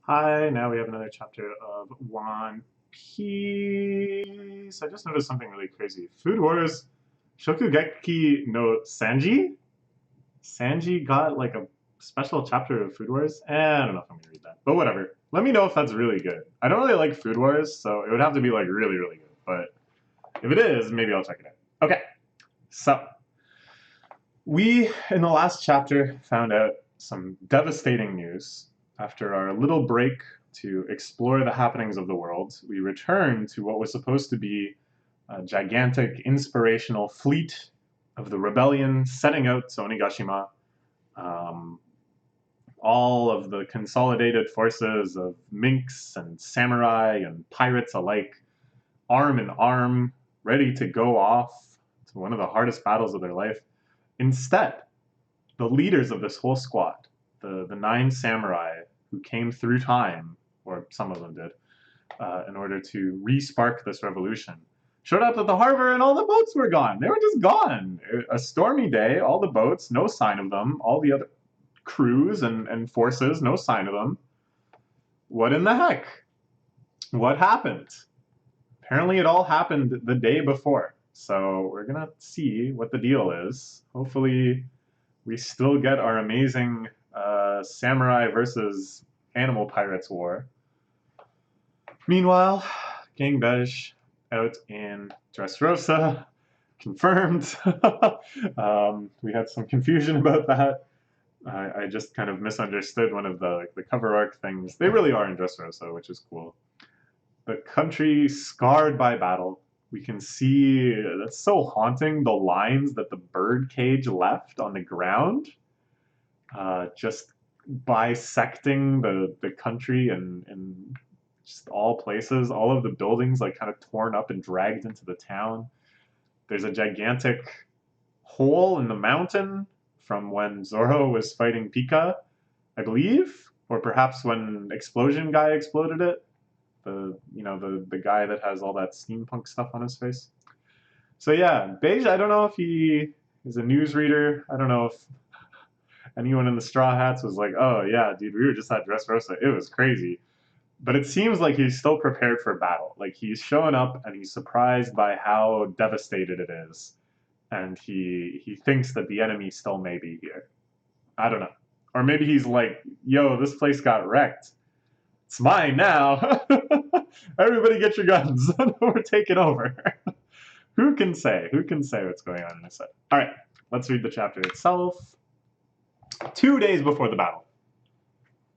Hi, now we have another chapter of One Piece. I just noticed something really crazy. Food Wars Shokugeki no Sanji? Sanji got like a special chapter of Food Wars? I don't know if I'm gonna read that, but whatever. Let me know if that's really good. I don't really like Food Wars, so it would have to be like really, really good. But if it is, maybe I'll check it out. Okay, so we, in the last chapter, found out some devastating news. After our little break to explore the happenings of the world, we returned to what was supposed to be a gigantic, inspirational fleet of the rebellion setting out to Onigashima. Um, all of the consolidated forces of minks and samurai and pirates alike, arm in arm, ready to go off to one of the hardest battles of their life. Instead, the leaders of this whole squad, the nine samurai who came through time, or some of them did, in order to re-spark this revolution, showed up at the harbor and all the boats were gone. They were just gone. A stormy day, all the boats, no sign of them. All the other crews and forces, no sign of them. What in the heck? What happened? Apparently it all happened the day before. So we're gonna see what the deal is. Hopefully we still get our amazing samurai versus animal pirates war. Meanwhile, Gang Bej out in Dressrosa, confirmed. We had some confusion about that. I just kind of misunderstood one of the cover arc things. They really are in Dressrosa, which is cool. The country scarred by battle. We can see, that's so haunting, the lines that the bird cage left on the ground, just bisecting the country and just all places, all of the buildings like kind of torn up and dragged into the town. There's a gigantic hole in the mountain from when Zoro was fighting Pika, I believe, or perhaps when Explosion Guy exploded it. The guy that has all that steampunk stuff on his face. So yeah, Beige, I don't know if he is a newsreader. I don't know if anyone in the Straw Hats was like, oh yeah, dude, we were just at Dressrosa. It was crazy. But it seems like he's still prepared for battle. Like he's showing up and he's surprised by how devastated it is. And he thinks that the enemy still may be here. I don't know. Or maybe he's like, yo, this place got wrecked. It's mine now. Everybody get your guns. We're taking over. Who can say? Who can say what's going on in his head? All right, let's read the chapter itself. 2 days before the battle.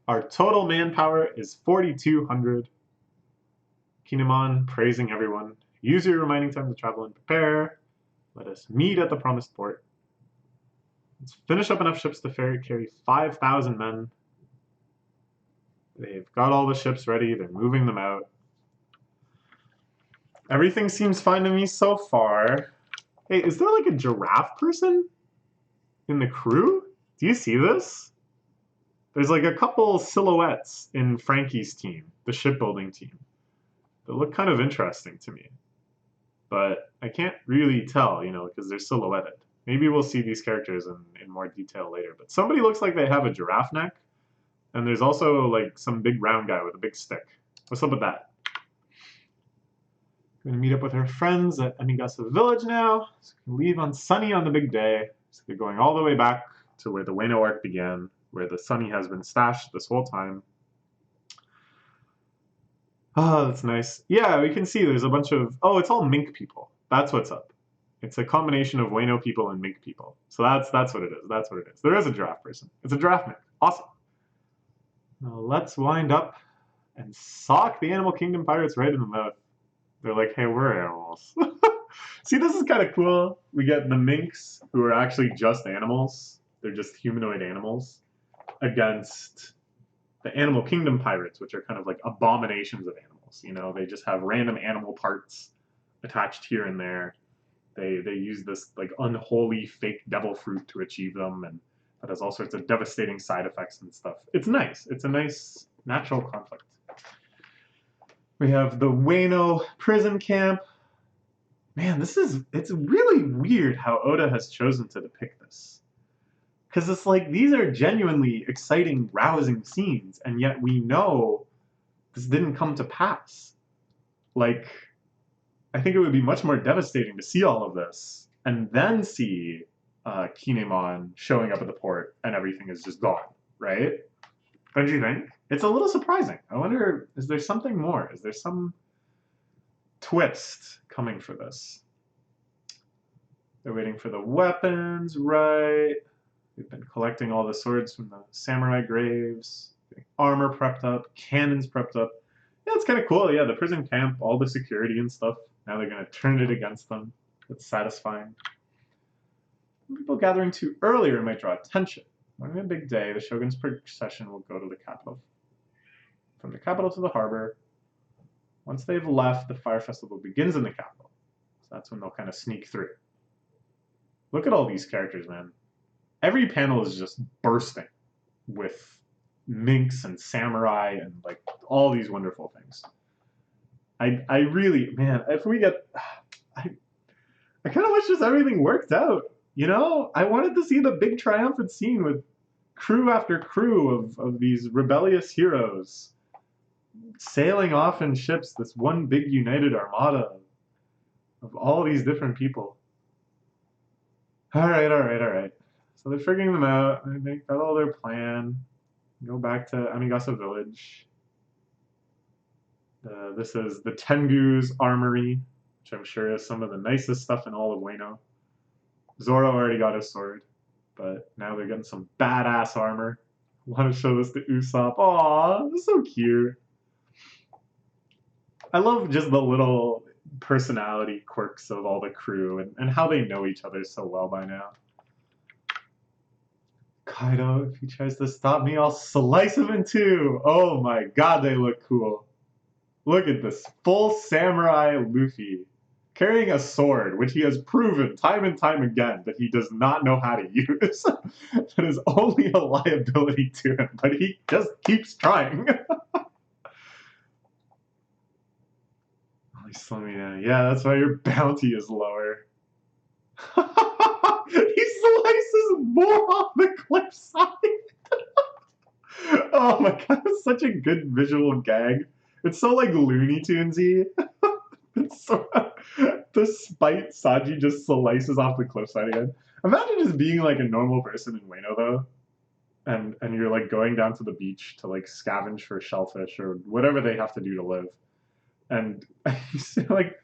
Our total manpower is 4,200. Kinemon praising everyone. Use your remaining time to travel and prepare. Let us meet at the promised port. Let's finish up enough ships to carry 5,000 men. They've got all the ships ready. They're moving them out. Everything seems fine to me so far. Hey, is there like a giraffe person in the crew? Do you see this? There's like a couple silhouettes in Frankie's team, the shipbuilding team, that look kind of interesting to me. But I can't really tell, because they're silhouetted. Maybe we'll see these characters in more detail later. But somebody looks like they have a giraffe neck. And there's also like some big round guy with a big stick. What's up with that? We're gonna meet up with her friends at Amigasa Village now. So we can leave on Sunny on the big day. So they're going all the way back to where the Wano arc began, where the Sunny has been stashed this whole time. Oh, that's nice. Yeah, we can see there's a bunch of... Oh, it's all mink people. That's what's up. It's a combination of Wano people and mink people. So that's what it is. That's what it is. There is a giraffe person. It's a giraffe mink. Awesome. Now let's wind up and sock the Animal Kingdom pirates right in the mouth. They're like, hey, we're animals. See, this is kind of cool. We get the minks, who are actually just animals. They're just humanoid animals, against the Animal Kingdom pirates, which are kind of like abominations of animals. They just have random animal parts attached here and there. They use this like unholy fake devil fruit to achieve them, and that has all sorts of devastating side effects and stuff. It's nice. It's a nice natural conflict. We have the Wano prison camp. Man, it's really weird how Oda has chosen to depict this. Because it's like, these are genuinely exciting, rousing scenes, and yet we know this didn't come to pass. Like, I think it would be much more devastating to see all of this and then see Kinemon showing up at the port and everything is just gone, right? Don't you think? It's a little surprising. I wonder, is there something more? Is there some twist coming for this? They're waiting for the weapons, right? They've been collecting all the swords from the samurai graves, getting armor prepped up, cannons prepped up. Yeah, it's kind of cool. Yeah, the prison camp, all the security and stuff. Now they're going to turn it against them. It's satisfying. People gathering too earlier might draw attention. On a big day, the shogun's procession will go to the capital. From the capital to the harbor. Once they've left, the fire festival begins in the capital. So that's when they'll kind of sneak through. Look at all these characters, man. Every panel is just bursting with minks and samurai and like all these wonderful things. I really, man, if we get, I kind of wish just everything worked out. You know, I wanted to see the big triumphant scene with crew after crew of these rebellious heroes sailing off in ships, this one big united armada of all these different people. All right. So they're figuring them out. They got all their plan. Go back to Amigasa Village. This is the Tengu's armory, which I'm sure is some of the nicest stuff in all of Wano. Zoro already got his sword, but now they're getting some badass armor. I want to show this to Usopp. Aww, this is so cute. I love just the little personality quirks of all the crew and how they know each other so well by now. Kaido, if he tries to stop me, I'll slice him in two. Oh my god, they look cool. Look at this full samurai Luffy carrying a sword, which he has proven time and time again that he does not know how to use. That is only a liability to him, but he just keeps trying. He's slowing me down. Yeah, that's why your bounty is lower. He slices more off the cliffside. Oh my god, it's such a good visual gag. It's so like Looney Tunesy. It's so, despite Sanji just slices off the cliffside again. Imagine just being like a normal person in Wano though, and you're like going down to the beach to like scavenge for shellfish or whatever they have to do to live, and like,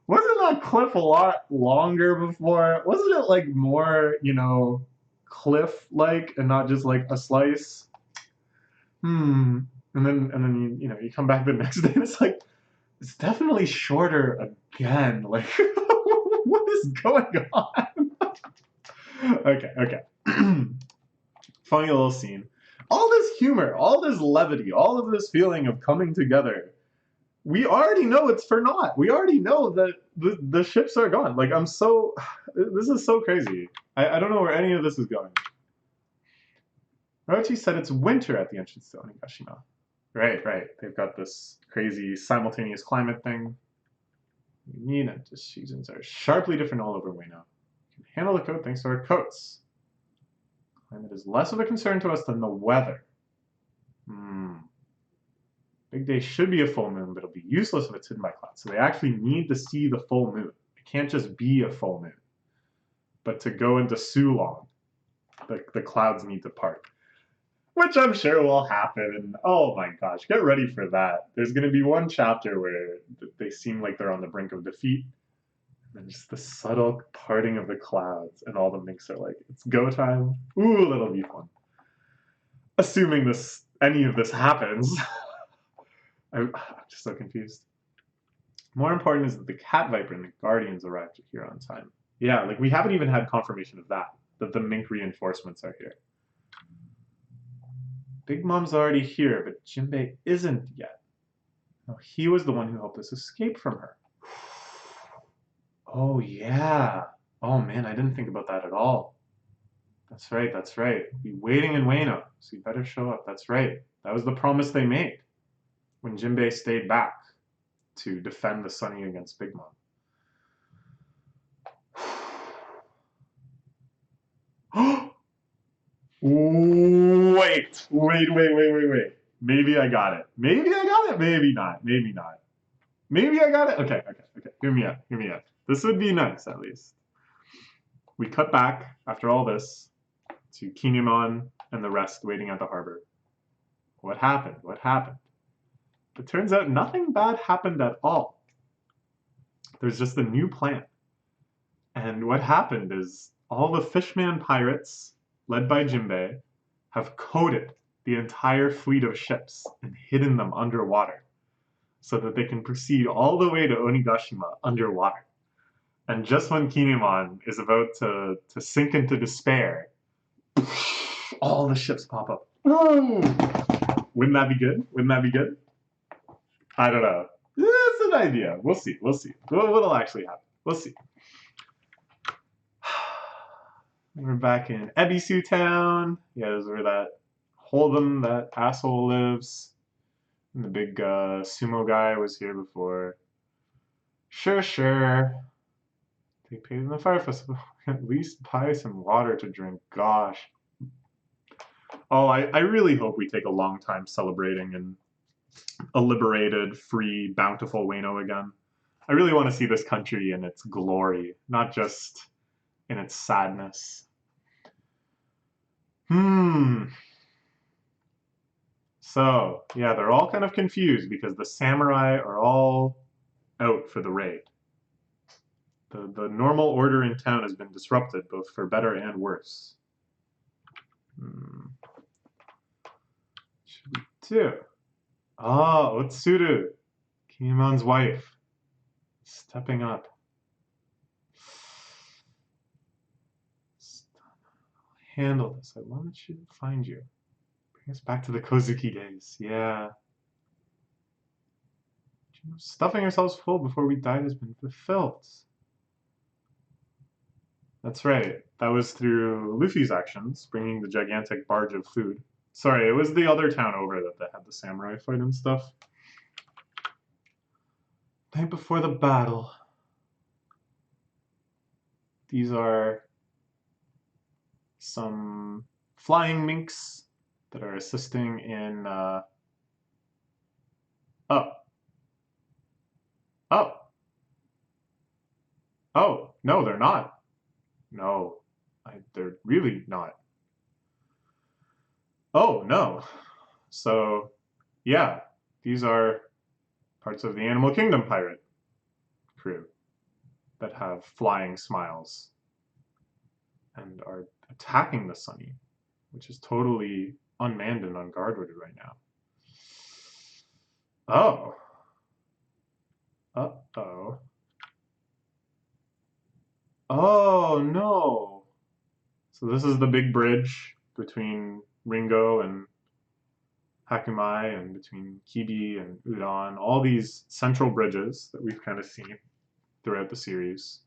wasn't that cliff a lot longer before? Wasn't it like more, you know, cliff-like and not just like a slice? And then you come back the next day and it's like, it's definitely shorter again. Like, what is going on? Okay. Funny little scene. All this humor, all this levity, all of this feeling of coming together. We already know it's for naught. We already know that the ships are gone. Like, this is so crazy. I don't know where any of this is going. Orochi said it's winter at the entrance to Onigashima. Right. They've got this crazy simultaneous climate thing. Need and seasons are sharply different all over Wano. We can handle the coat thanks to our coats. Climate is less of a concern to us than the weather. Big day should be a full moon, but it'll be useless if it's hidden by clouds. So they actually need to see the full moon. It can't just be a full moon. But to go into Sulong, the clouds need to part. Which I'm sure will happen. Oh my gosh, get ready for that. There's going to be one chapter where they seem like they're on the brink of defeat. And then just the subtle parting of the clouds, and all the minks are like, it's go time. Ooh, that'll be fun. Assuming any of this happens. I'm just so confused. More important is that the Cat Viper and the Guardians arrived here on time. Yeah, like we haven't even had confirmation of that the mink reinforcements are here. Big Mom's already here, but Jinbei isn't yet. No, he was the one who helped us escape from her. Oh, yeah. Oh, man, I didn't think about that at all. That's right. Be waiting in Wano, so you better show up. That's right. That was the promise they made when Jinbei stayed back to defend the Sunny against Big Mom. Wait. Maybe I got it. Maybe I got it. Maybe not. Maybe not. Maybe I got it. Okay. Hear me out. This would be nice, at least. We cut back, after all this, to Kinemon and the rest waiting at the harbor. What happened? It turns out nothing bad happened at all. There's just a new plan. And what happened is all the Fishman pirates, led by Jinbei, have coated the entire fleet of ships and hidden them underwater so that they can proceed all the way to Onigashima underwater. And just when Kinemon is about to sink into despair, all the ships pop up. Wouldn't that be good? I don't know. It's an idea. We'll see. What'll actually happen? We'll see. We're back in Ebisu Town. Yeah, this is where that Hold'em, that asshole, lives. And the big sumo guy was here before. Sure. Take part in the fire festival. At least buy some water to drink. Gosh. Oh, I really hope we take a long time celebrating in a liberated, free, bountiful Wano again. I really want to see this country in its glory, not just in its sadness. So, yeah, they're all kind of confused because the samurai are all out for the raid. The normal order in town has been disrupted, both for better and worse. Should we do? Ah, Otsuru, Kinemon's wife, stepping up. Handle this. I wanted you to find you. Bring us back to the Kozuki days. Yeah. Stuffing ourselves full before we died has been fulfilled. That's right. That was through Luffy's actions, bringing the gigantic barge of food. Sorry, it was the other town over that had the samurai fight and stuff. Night before the battle. These are some flying minks that are assisting in Oh, no, they're not. No, they're really not. Oh, no. So, yeah, these are parts of the Animal Kingdom pirate crew that have flying smiles and are attacking the Sunny, which is totally unmanned and unguarded right now. Oh. Uh-oh. Oh, no. So this is the big bridge between Ringo and Hakumai and between Kibi and Udon. All these central bridges that we've kind of seen throughout the series.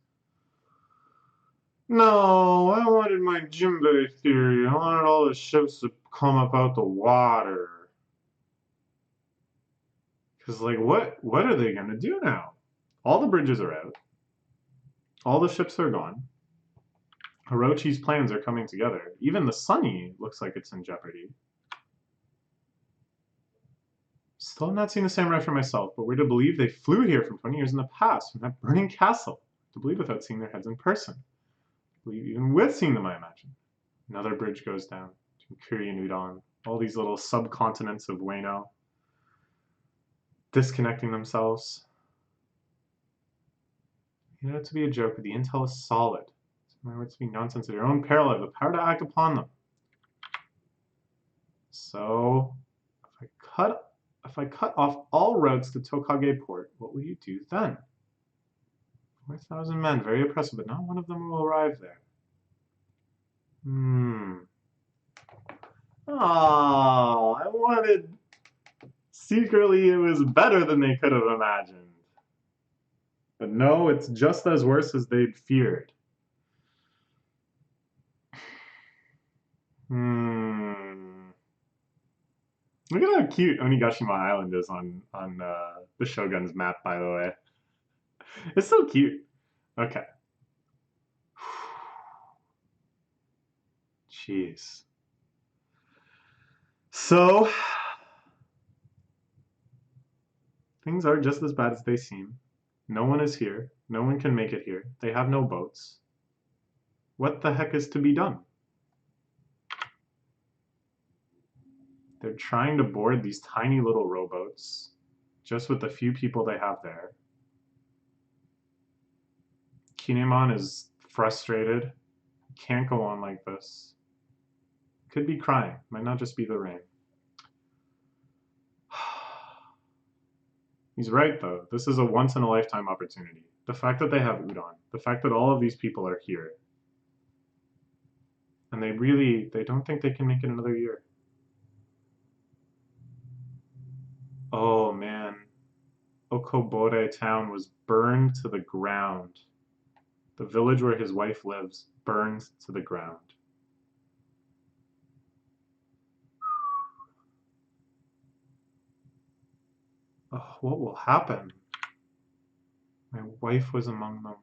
No, I wanted my Jinbei theory. I wanted all the ships to come up out the water. Because, like, what are they going to do now? All the bridges are out. All the ships are gone. Orochi's plans are coming together. Even the Sunny looks like it's in jeopardy. Still not seen the samurai for myself, but we're to believe they flew here from 20 years in the past, from that burning castle. To believe without seeing their heads in person. To believe even with seeing them, I imagine. Another bridge goes down to Kuri and Udon. All these little subcontinents of Wano disconnecting themselves. You know it to be a joke, but the intel is solid. My words to be nonsense at your own peril. I have the power to act upon them. So, if I cut off all routes to Tokage Port, what will you do then? 4,000 men, very oppressive, but not one of them will arrive there. Oh, I wanted... Secretly, it was better than they could have imagined. But no, it's just as worse as they'd feared. Look at how cute Onigashima Island is on the Shogun's map, by the way. It's so cute. Okay. Jeez. So, things are just as bad as they seem. No one is here. No one can make it here. They have no boats. What the heck is to be done? They're trying to board these tiny little rowboats, just with the few people they have there. Kinemon is frustrated. Can't go on like this. Could be crying. Might not just be the rain. He's right, though. This is a once-in-a-lifetime opportunity. The fact that they have Udon, the fact that all of these people are here, and they don't think they can make it another year. Oh, man. Okobore town was burned to the ground. The village where his wife lives burned to the ground. Oh, what will happen? My wife was among them.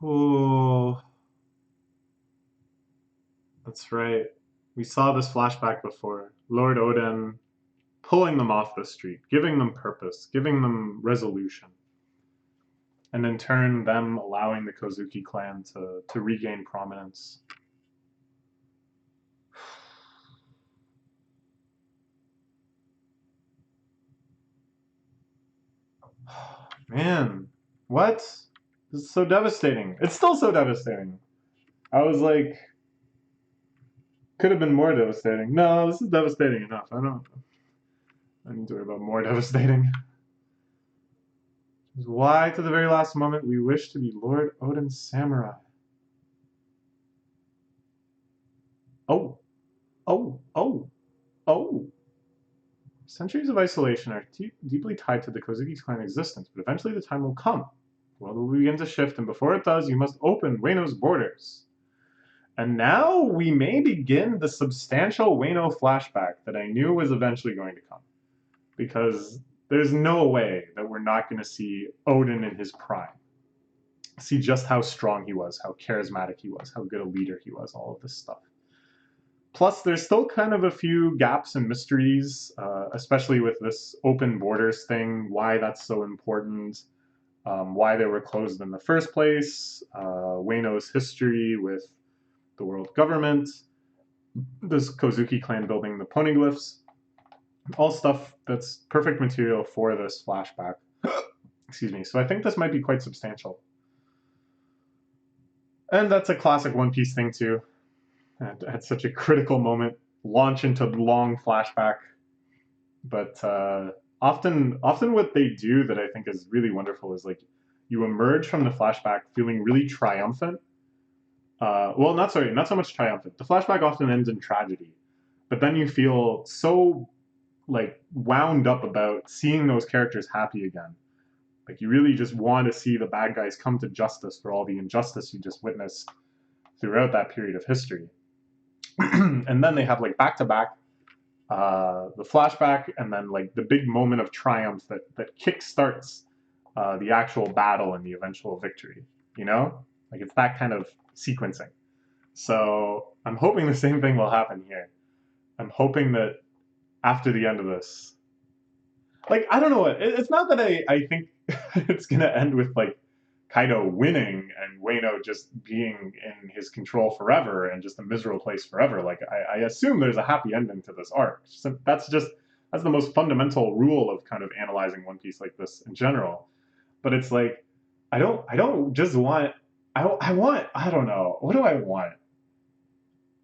Oh, that's right. We saw this flashback before. Lord Oden pulling them off the street, giving them purpose, giving them resolution. And in turn, them allowing the Kozuki clan to regain prominence. Man, what? This is so devastating. It's still so devastating. I was like, could have been more devastating. No, this is devastating enough. I need to worry about more devastating. Why, to the very last moment, we wish to be Lord Oden's samurai. Oh, oh. Centuries of isolation are deeply tied to the Kozuki clan existence, but eventually the time will come. The world will begin to shift, and before it does, you must open Wano's borders. And now we may begin the substantial Wano flashback that I knew was eventually going to come. Because there's no way that we're not going to see Oden in his prime. See just how strong he was, how charismatic he was, how good a leader he was, all of this stuff. Plus, there's still kind of a few gaps and mysteries, especially with this open borders thing, why that's so important, why they were closed in the first place, Wano's history with the world government, this Kozuki clan building the poneglyphs, all stuff that's perfect material for this flashback. Excuse me. So I think this might be quite substantial. And that's a classic One Piece thing too. At such a critical moment, launch into long flashback. But often what they do that I think is really wonderful is like you emerge from the flashback feeling really triumphant. Well, not so much triumphant. The flashback often ends in tragedy, but then you feel so like wound up about seeing those characters happy again. Like you really just want to see the bad guys come to justice for all the injustice you just witnessed throughout that period of history. And then they have like back to back the flashback and then like the big moment of triumph that kickstarts the actual battle and the eventual victory. You know, like it's that kind of sequencing. So I'm hoping the same thing will happen here. I'm hoping that after the end of this, like I don't know, it's not that I think it's gonna end with like Kaido winning and Wano just being in his control forever and just a miserable place forever. Like I assume there's a happy ending to this arc. So that's the most fundamental rule of kind of analyzing One Piece like this in general. But it's like I don't just want I want I don't know what do I want.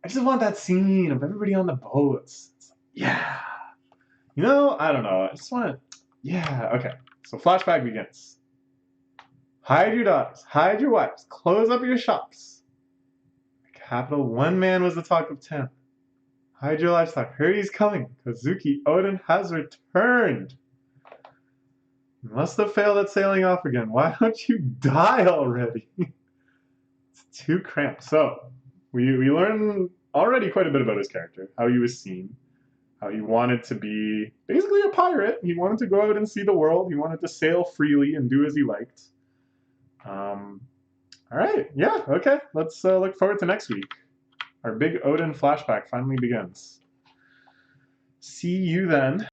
I just want that scene of everybody on the boats. It's like, yeah, you know I don't know. I just want yeah okay. So flashback begins. Hide your daughters, hide your wives, close up your shops. The capital, one man was the talk of town. Hide your livestock, hurry, he's coming. Kozuki Oden has returned. You must have failed at sailing off again. Why don't you die already? It's too cramped. So, we learn already quite a bit about his character, how he was seen, how he wanted to be basically a pirate. He wanted to go out and see the world. He wanted to sail freely and do as he liked. All right, yeah, okay. Let's look forward to next week. Our big Odin flashback finally begins. See you then.